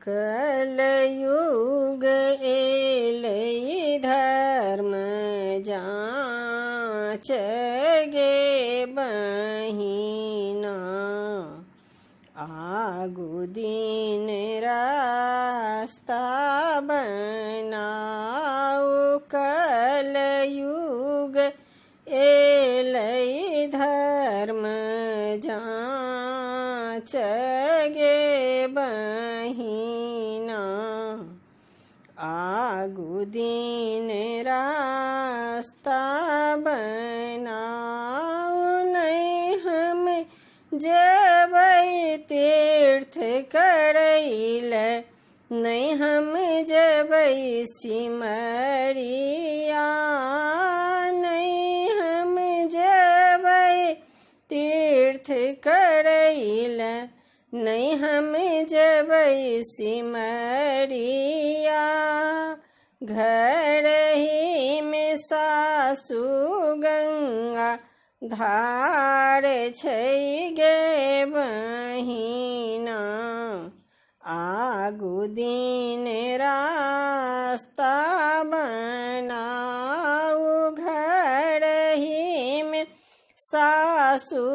कलयुग एलै धर्म जाँच गे बहिना, आगू दिन रास्ता बनाऊ। कलयुग एलै धर्म जाँच गे बहिना, आगू दिन रास्ता बनाऊ। नहीं हम जबै तीर्थ करैल, नहीं हम जबै सिमरिया, नहीं हम जबै तीर्थ करैल, नहीं हम जबै सिमरिया। घर ही में सासु गंगा धार छै गे बहिना, आगू दिन रास्ता बनाऊ। घर ही में सासु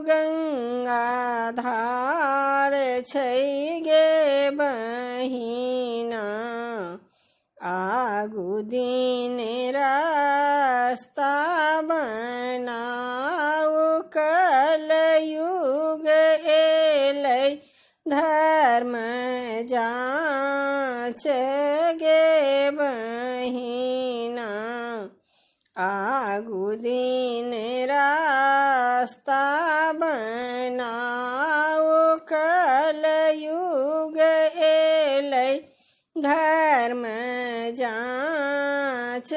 गंगा धार छै गे बहिना, आगू दिन रास्ता बनाऊ। कलयुग एलै धर्म जाँच गे बहिना, आगू दिन रास्ता बनाऊ। कलयुग एलै धर्म जाँच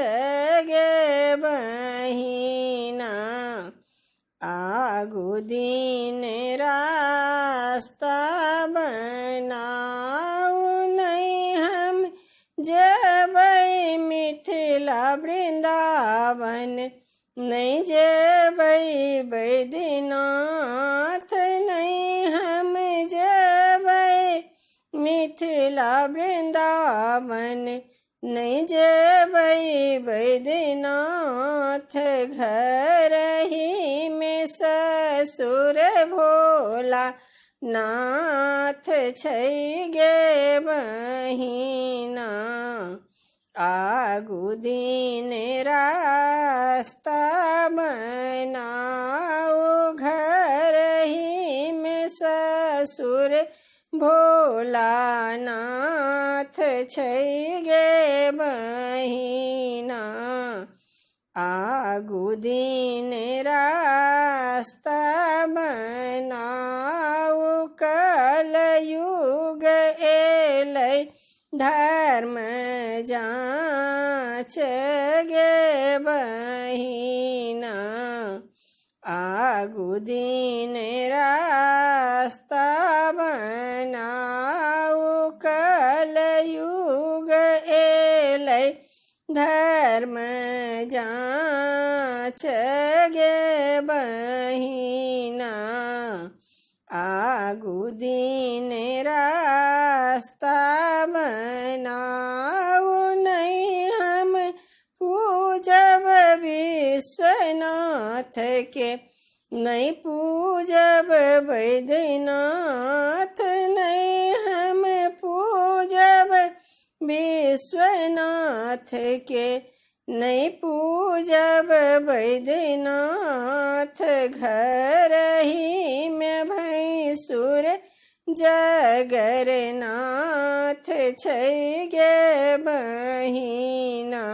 गे बहिना, आगू दिन रास्ता बनाऊ। नहीं हम जबै मिथिला वृंदावन, नहीं जबै बैद्यनाथ, नहीं हम जबै मिथिला वृंदावन, नहीं जबै बैद्यनाथ। घर ही में ससुर भोला नाथ छै गे बहिना, आगू दिन रास्ता बनाऊ। घर ही में ससुर भोला नाथ छै गे बहिना, आगू दिन रास्ता बनाऊ। कलयुग एलै धर्म जाँच गे बहिना, आगू दिन रास्ता बनाऊ। कलयुग एलै धर्म जाँच गे बहिना, आगू दिन रास्ता बनाऊ। नहीं हम पूजब विश्वनाथ के, नहीं पूजब बैद्यनाथ, नहीं हम पूजब विश्वनाथ के, नहीं पूजब बैद्यनाथ। घर ही में भैंसुर जगरनाथ छै गे बहिना,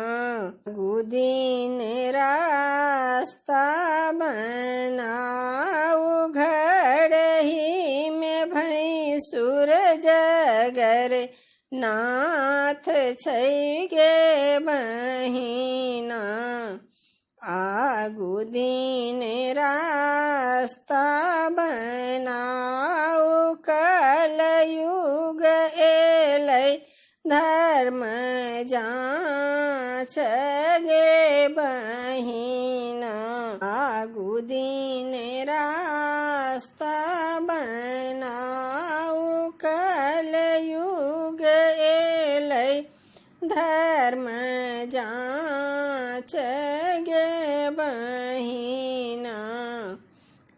आगू दिन रास्ता बनाऊ। घर ही में भैंसुर जगरनाथ छै गे बहिना, आगू दिन रास्ता बनाऊ। कलयुग एलै धर्म जाँच गे बहिना, आगू दिन रास्ता बनाऊ। कलयुग धर्म जांच गे बहिना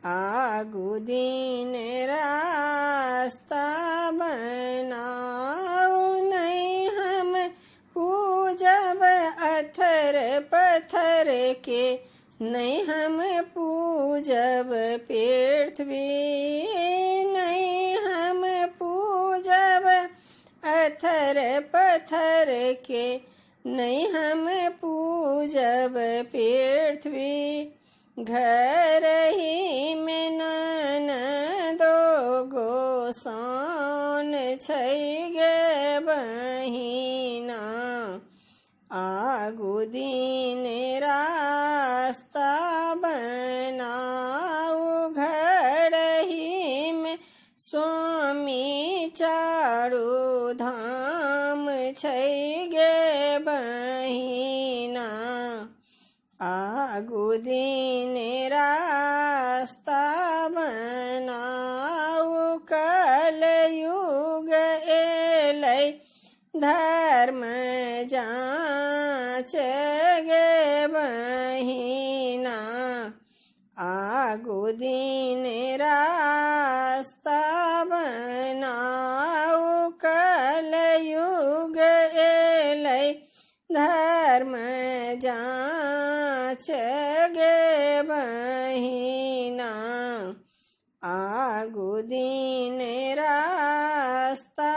आगु दिन रास्ता बनाओ नहीं हम पूजब अथर पत्थर के नहीं हम पूजब पृथ्वी नहीं हम पूजब अथर पत्थर के नहीं हम पूजब पृथ्वी घर ही में ननदो गोसाउन छै गे बहिना आगु दिन रास्ता बनाओ घर ही में स्वामी चारू धाम छै गे बहिना आगु दिन रास्ता बनाओ कलयुग एलै धर्म जांच गे बहिना आगु दिन रास्ता बनाओ कलयुग एलै धर्म जांच गे बहिना आगु दिन रास्ता